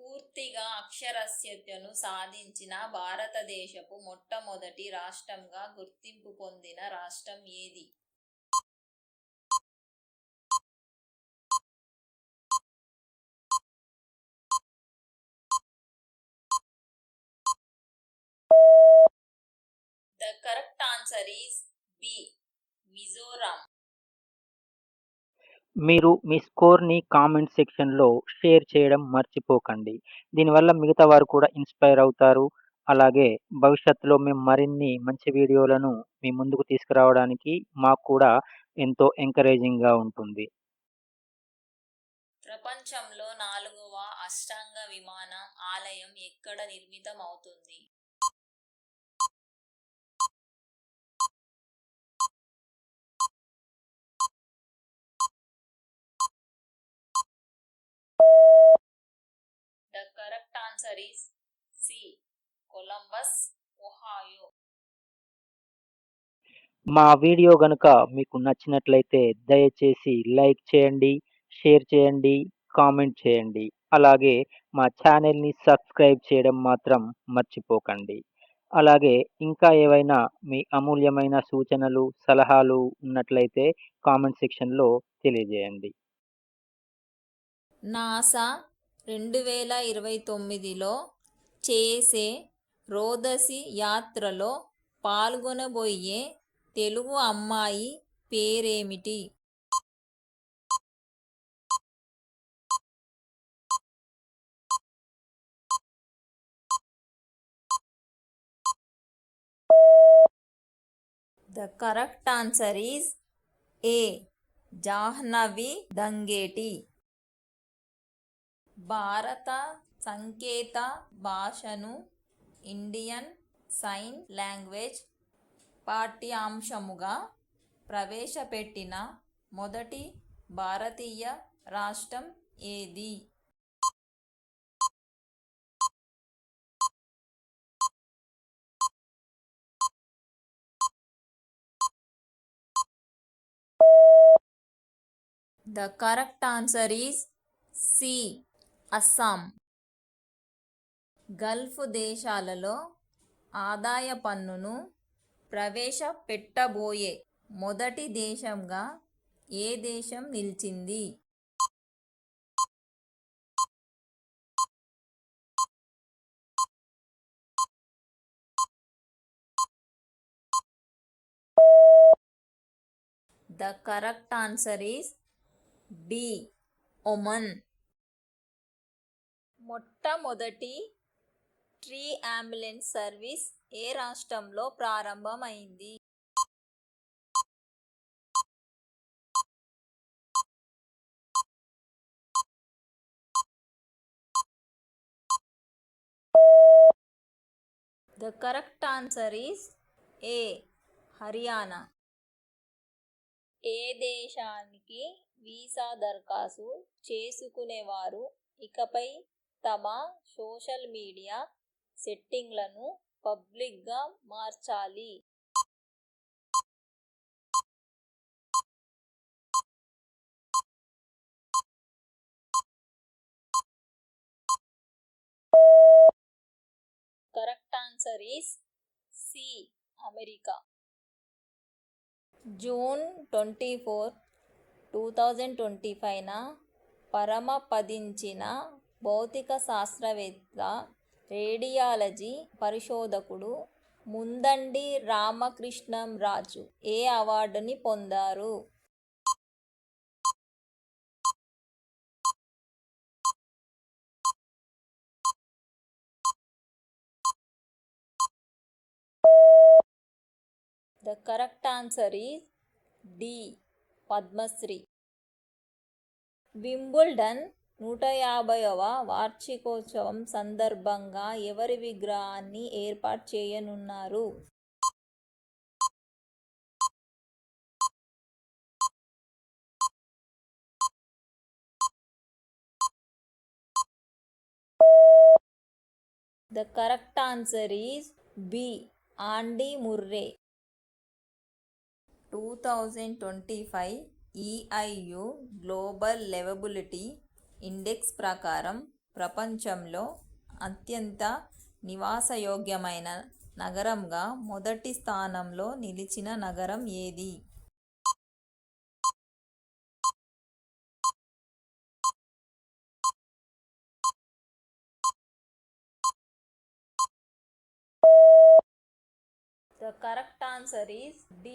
పూర్తిగా అక్షరాస్యతను సాధించిన భారతదేశపు మొట్టమొదటి రాష్ట్రంగా గుర్తింపు పొందిన రాష్ట్రం ఏది? The correct answer is B. Mizoram. మీరు మీ స్కోర్ని కామెంట్ సెక్షన్లో షేర్ చేయడం మర్చిపోకండి. దీనివల్ల మిగతా వారు కూడా ఇన్స్పైర్ అవుతారు. అలాగే భవిష్యత్తులో మేము మరిన్ని మంచి వీడియోలను మీ ముందుకు తీసుకురావడానికి మాకు కూడా ఎంతో ఎంకరేజింగ్గా ఉంటుంది. ప్రపంచంలో 4వ అష్టాంగ విమాన ఆలయం ఎక్కడ నిర్మితం అవుతుంది? The correct answer is C. Columbus, Ohio. మా వీడియో గనుక మీకు నచ్చినట్లయితే దయచేసి లైక్ చేయండి, షేర్ చేయండి, కామెంట్ చేయండి. అలాగే మా ఛానల్ని సబ్స్క్రైబ్ చేయడం మాత్రం మర్చిపోకండి. అలాగే ఇంకా ఏవైనా మీ అమూల్యమైన సూచనలు, సలహాలు ఉన్నట్లయితే కామెంట్ సెక్షన్లో తెలియజేయండి. నాసా 2029లో చేసే రోదసి యాత్రలో పాల్గొనబోయే తెలుగు అమ్మాయి పేరేమిటి? The correct answer is A. Jahnavi Dangeti. భారత సంకేత భాషను ఇండియన్ సైన్ లాంగ్వేజ్ పాఠ్యాంశముగా ప్రవేశపెట్టిన మొదటి భారతీయ రాష్ట్రం ఏది? The correct answer is C. Assam. Gulf దేశాలలో ఆదాయ పన్నును ప్రవేశపెట్టబోయే మొదటి దేశంగా ఏ దేశం నిలిచింది? The correct answer is D. Oman. మొట్టమొదటి ట్రీ అంబులెన్స్ సర్వీస్ ఏ రాష్ట్రంలో ప్రారంభమైంది? The correct answer is A. Haryana. ఏ దేశానికి వీసా దరఖాస్తు చేసుకునేవారు ఇకపై తమ సోషల్ మీడియా సెట్టింగ్లను పబ్లిక్గా మార్చాలి? Correct answer is C. America. June 24, 2025న పరమపదించిన భౌతిక శాస్త్రవేత్త, రేడియాలజీ పరిశోధకుడు ముందండి రామకృష్ణం రాజు ఏ అవార్డుని పొందారు? The correct answer is D. Padmashri. Wimbledon 150వ వార్షికోత్సవం సందర్భంగా ఎవరి విగ్రహాన్ని ఏర్పాటు చేయనున్నారు? The correct answer is B. Andy Murray. 2025 EIU global liveability index ప్రకారం ప్రపంచంలో అత్యంత నివాసయోగ్యమైన నగరంగా మొదటి స్థానంలో నిలిచిన నగరం ఏది? The correct answer is D.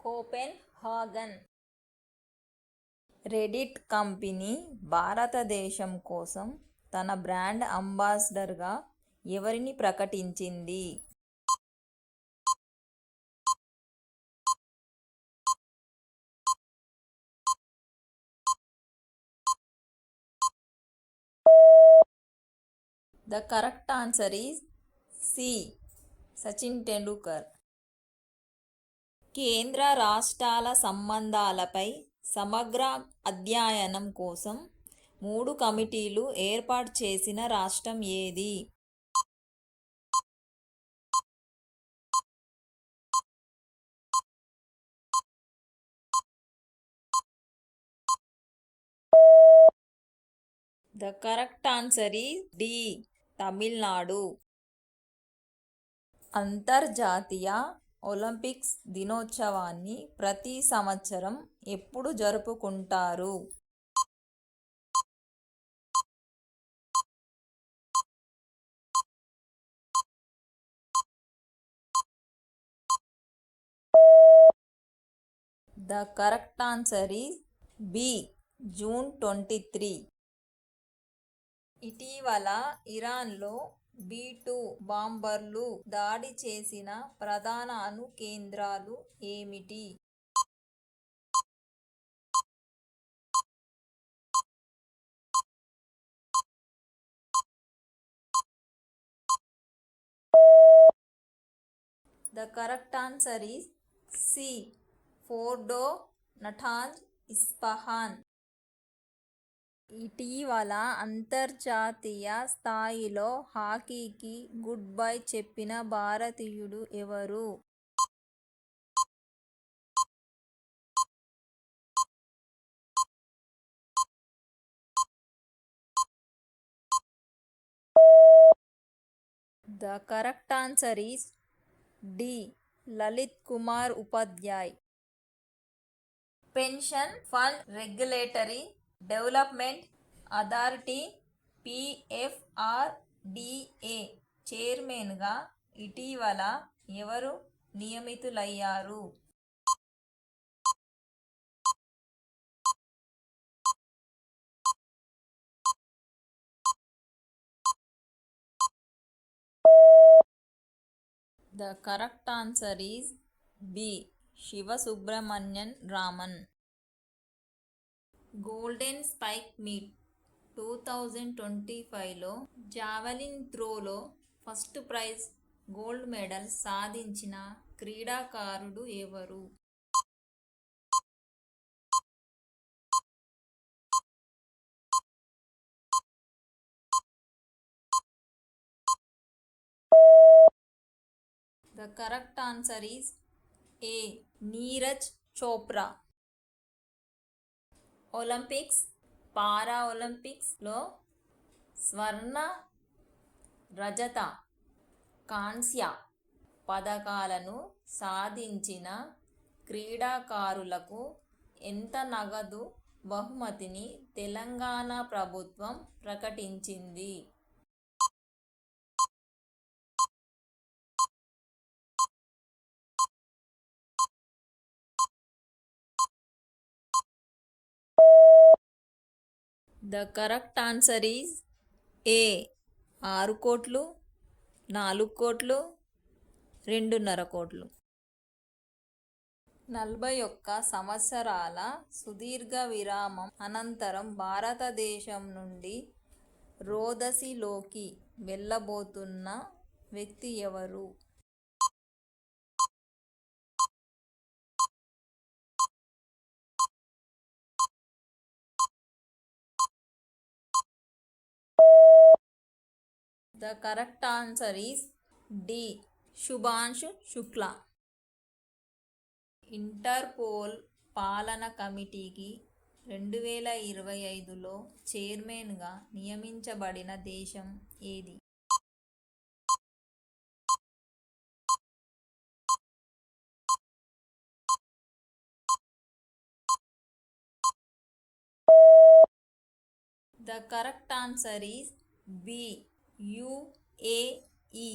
Copenhagen. Reddit company భారతదేశం కోసం తన బ్రాండ్ అంబాసిడర్గా ఎవరిని ప్రకటించింది? The correct answer is C. Sachin Tendulkar. కేంద్ర రాష్ట్రాల సంబంధాలపై సమగ్ర అధ్యయనం కోసం 3 కమిటీలు ఏర్పాటు చేసిన రాష్ట్రం ఏది? The correct answer is D. Tamil Nadu. అంతర్జాతీయ ఒలింపిక్స్ దినోత్సవాన్ని ప్రతి సంవత్సరం ఎప్పుడు జరుపుకుంటారు? The correct answer is B. June 23. ఇటీవల ఇరాన్లో B-2 బాంబర్లు దాడి చేసిన ప్రధాన అణు కేంద్రాలు ఏమిటి? The correct answer is C. Fordow, Natanz, Isfahan. ఇటీవల అంతర్జాతీయ స్థాయిలో హాకీకి గుడ్ బై చెప్పిన భారతీయుడు ఎవరు? The correct answer is D. Lalit Kumar Upadhyay. Pension fund regulatory development authority PFRDA చైర్మన్గా ఇటీవల ఎవరు నియమితులయ్యారు? The correct answer is B. Sivasubramanian Raman. Golden spike meet 2025లో జావెలిన్ త్రోలో ఫస్ట్ ప్రైజ్ గోల్డ్ మెడల్ సాధించిన క్రీడాకారుడు ఎవరు? The correct answer is A. Neeraj Chopra. Olympics, para ఒలింపిక్స్లో స్వర్ణ, రజత, కాంస్య పథకాలను సాధించిన క్రీడాకారులకు ఎంత నగదు బహుమతిని తెలంగాణ ప్రభుత్వం ప్రకటించింది? The correct answer is A. 6 కోట్లు, 4 కోట్లు, 2.5 కోట్లు. 41 సంవత్సరాల సుదీర్ఘ విరామం అనంతరం భారతదేశం నుండి రోదసిలోకి వెళ్ళబోతున్న వ్యక్తి ఎవరు? The correct answer is D. Shubhanshu Shukla. Interpole పాలన కమిటీకి 2025లో చైర్మన్గా నియమించబడిన దేశం ఏది? The correct answer is B. UAE.